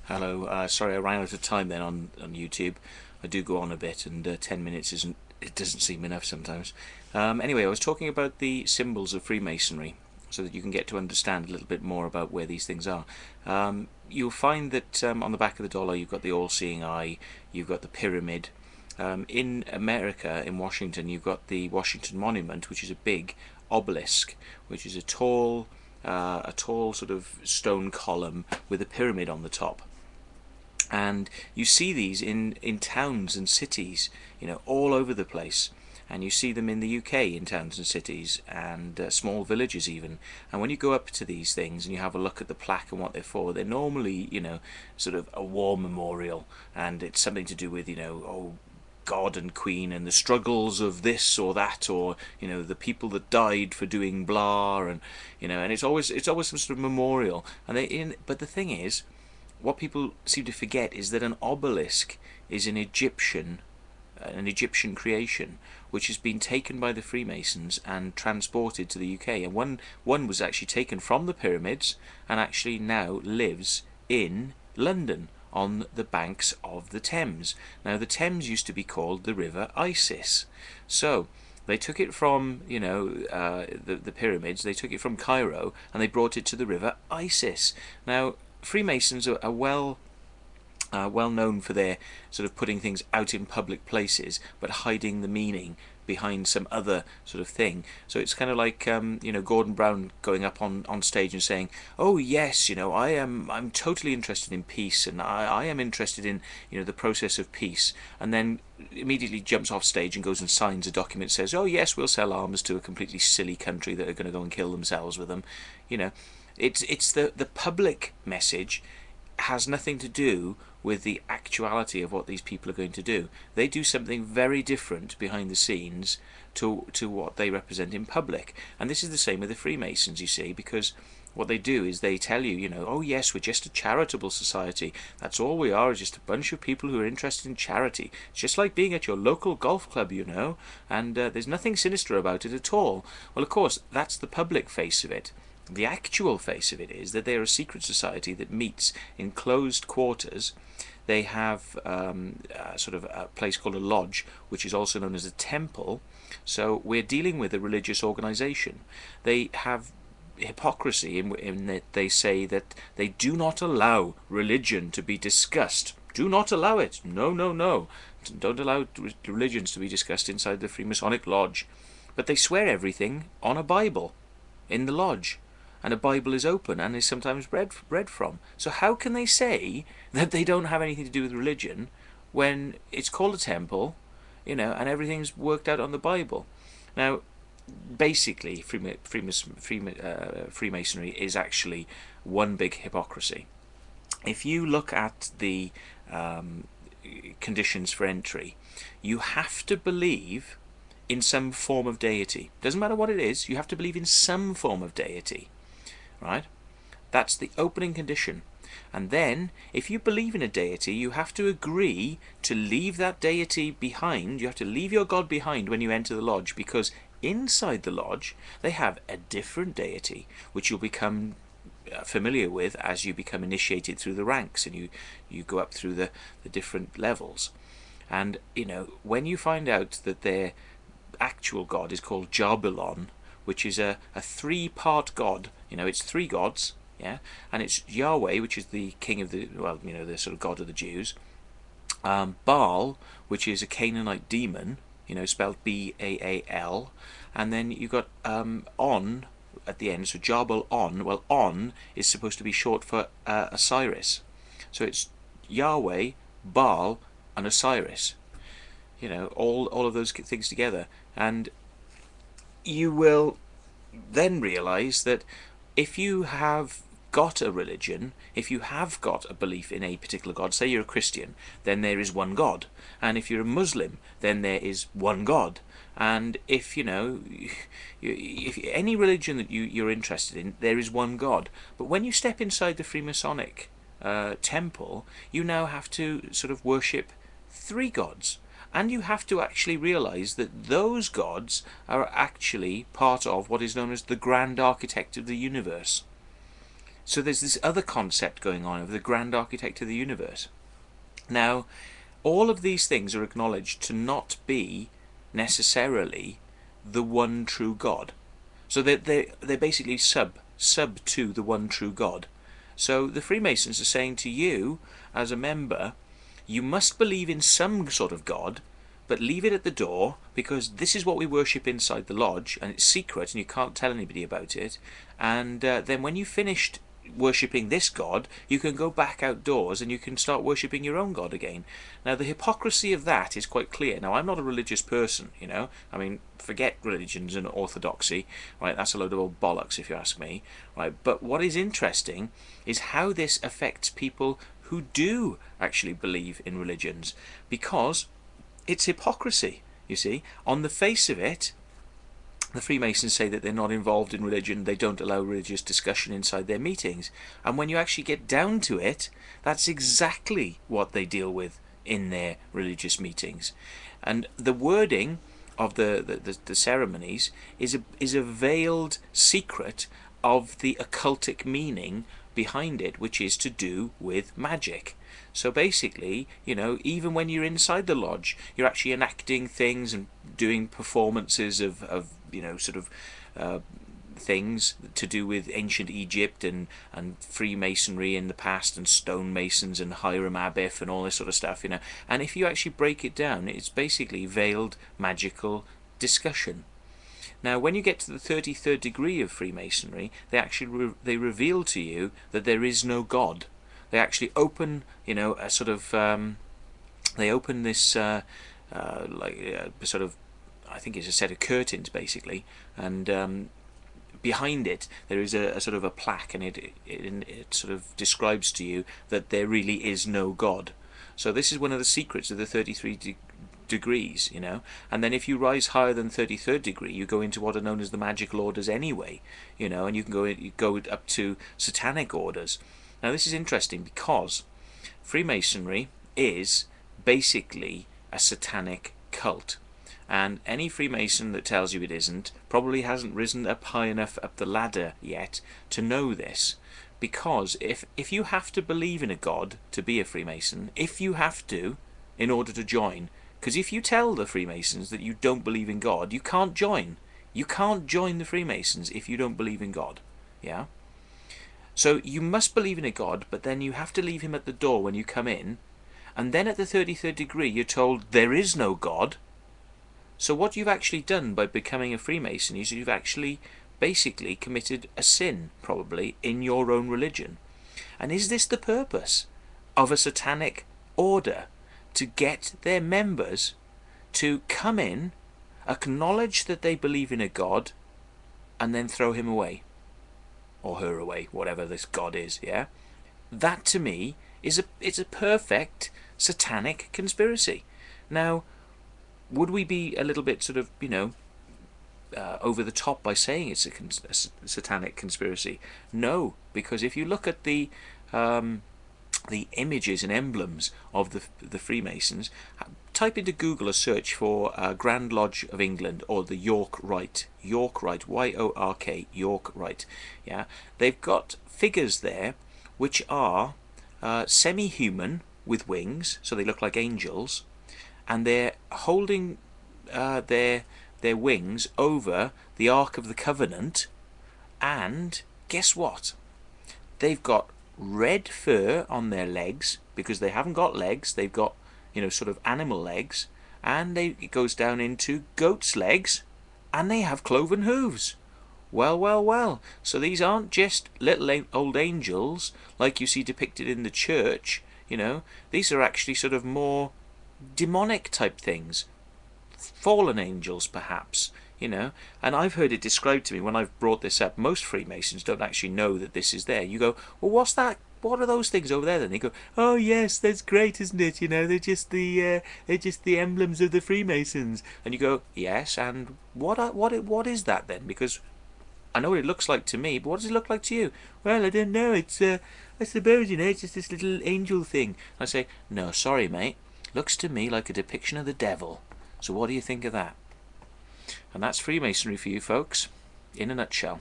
Hello, sorry I ran out of time then on YouTube. I do go on a bit, and 10 minutes it doesn't seem enough sometimes. Anyway, I was talking about the symbols of Freemasonry so that you can get to understand a little bit more about where these things are. You'll find that on the back of the dollar you've got the all-seeing eye, you've got the pyramid. In America, in Washington, you've got the Washington Monument, which is a big obelisk, which is a tall sort of stone column with a pyramid on the top. And you see these in towns and cities, all over the place. And you see them in the UK in towns and cities and small villages even. And when you go up to these things and you have a look at the plaque and what they're for, they're normally, sort of a war memorial, and it's something to do with, oh, God and Queen and the struggles of this or that, or the people that died for doing blah, and it's always some sort of memorial. But the thing is, what people seem to forget is that an obelisk is an Egyptian creation, which has been taken by the Freemasons and transported to the UK. And one was actually taken from the pyramids and actually now lives in London on the banks of the Thames. Now, the Thames used to be called the River Isis. So they took it from, the pyramids, they took it from Cairo and they brought it to the River Isis. Now, Freemasons are well known for their sort of putting things out in public places, but hiding the meaning behind some other sort of thing. So it's kind of like Gordon Brown going up on stage and saying, "Oh yes, I'm totally interested in peace, and I am interested in the process of peace," and then immediately jumps off stage and goes and signs a document that says, "Oh yes, we'll sell arms to a completely silly country that are going to go and kill themselves with them." You know, it's the public message has nothing to do with the actuality of what these people are going to do. They do something very different behind the scenes to what they represent in public. And this is the same with the Freemasons, you see, because what they do is they tell you, oh yes, we're just a charitable society. That's all we are, is just a bunch of people who are interested in charity. It's just like being at your local golf club, and there's nothing sinister about it at all. Well, of course, that's the public face of it. The actual face of it is that they're a secret society that meets in closed quarters. They have sort of a place called a lodge, which is also known as a temple. So we're dealing with a religious organization. They have hypocrisy in that they say that they do not allow religion to be discussed. Do not allow it. No, no, no. Don't allow religions to be discussed inside the Freemasonic lodge. But they swear everything on a Bible in the lodge. And a Bible is open and is sometimes read from. So how can they say that they don't have anything to do with religion when it's called a temple, and everything's worked out on the Bible? Now, basically, Freemasonry is actually one big hypocrisy. If you look at the conditions for entry, you have to believe in some form of deity. Doesn't matter what it is, you have to believe in some form of deity. Right? That's the opening condition. And then, if you believe in a deity, you have to agree to leave that deity behind. You have to leave your God behind when you enter the lodge, because inside the lodge they have a different deity, which you'll become familiar with as you become initiated through the ranks and you go up through the different levels. And, when you find out that their actual God is called Jabulon, which is a three-part God. It's three gods, yeah, and it's Yahweh, which is the king of the sort of God of the Jews. Baal, which is a Canaanite demon, spelled Baal, and then you've got On at the end, so Jabal On. Well, On is supposed to be short for Osiris, so it's Yahweh, Baal, and Osiris. All of those things together, and you will then realize that if you have got a religion, if you have got a belief in a particular God, say you're a Christian, then there is one God. And if you're a Muslim, then there is one God. And if if any religion that you're interested in, there is one God. But when you step inside the Freemasonic temple, you now have to sort of worship three gods. And you have to actually realize that those gods are actually part of what is known as the grand architect of the universe. So there's this other concept going on of the grand architect of the universe. Now, all of these things are acknowledged to not be necessarily the one true God. So they're basically sub to the one true God. So the Freemasons are saying to you, as a member, you must believe in some sort of God, but leave it at the door, because this is what we worship inside the lodge, and it's secret, and you can't tell anybody about it. And then when you've finished worshipping this God, you can go back outdoors and you can start worshipping your own God again. Now, the hypocrisy of that is quite clear. Now, I'm not a religious person, you know. I mean, forget religions and orthodoxy, right? That's a load of old bollocks, if you ask me, right? But what is interesting is how this affects people who do actually believe in religions, because it's hypocrisy, you see. On the face of it, the Freemasons say that they're not involved in religion, they don't allow religious discussion inside their meetings. And when you actually get down to it, that's exactly what they deal with in their religious meetings. And the wording of the ceremonies is a veiled secret of the occultic meaning behind it, which is to do with magic. So basically, you know, even when you're inside the lodge, you're actually enacting things and doing performances of you know, sort of things to do with ancient Egypt and Freemasonry in the past, and stonemasons and Hiram Abiff and all this sort of stuff, you know. And if you actually break it down, it's basically veiled magical discussion. Now, when you get to the 33rd degree of Freemasonry, they actually they reveal to you that there is no God. They actually open, you know, a sort of they open this sort of, I think it's a set of curtains basically, and behind it there is a sort of a plaque, and it sort of describes to you that there really is no God. So this is one of the secrets of the 33 degrees, you know. And then if you rise higher than 33rd degree, you go into what are known as the magical orders anyway, you know, and you can go up to satanic orders. Now this is interesting because Freemasonry is basically a satanic cult, and any Freemason that tells you it isn't probably hasn't risen up high enough up the ladder yet to know this. Because if you have to believe in a God to be a Freemason, if you have to, in order to join, because if you tell the Freemasons that you don't believe in God, you can't join. You can't join the Freemasons if you don't believe in God. Yeah? So you must believe in a God, but then you have to leave him at the door when you come in, and then at the 33rd degree you're told there is no God. So what you've actually done by becoming a Freemason is you've actually basically committed a sin, probably, in your own religion. And is this the purpose of a satanic order? To get their members to come in, acknowledge that they believe in a God, and then throw him away? Or her away, whatever this God is, yeah? That to me is a perfect satanic conspiracy. Now, would we be a little bit sort of, you know, over the top by saying it's a satanic conspiracy? No, because if you look at the images and emblems of the Freemasons, type into Google a search for Grand Lodge of England or the York Rite, Y-O-R-K, York Rite. Yeah, they've got figures there which are semi-human with wings, so they look like angels, and they're holding their wings over the Ark of the Covenant, and guess what? They've got red fur on their legs, because they haven't got legs, they've got, you know, sort of animal legs, and it goes down into goat's legs, and they have cloven hooves. Well, well, well. So these aren't just little old angels like you see depicted in the church, you know. These are actually sort of more demonic type things. Fallen angels, perhaps, you know. And I've heard it described to me when I've brought this up. Most Freemasons don't actually know that this is there. You go, well, what's that? What are those things over there then? They go, oh yes, that's great, isn't it? You know, they're just the emblems of the Freemasons. And you go, yes, and what is that then? Because I know what it looks like to me, but what does it look like to you? Well, I don't know. It's I suppose, you know, it's just this little angel thing. I say, no, sorry, mate. Looks to me like a depiction of the devil. So what do you think of that? And that's Freemasonry for you folks, in a nutshell.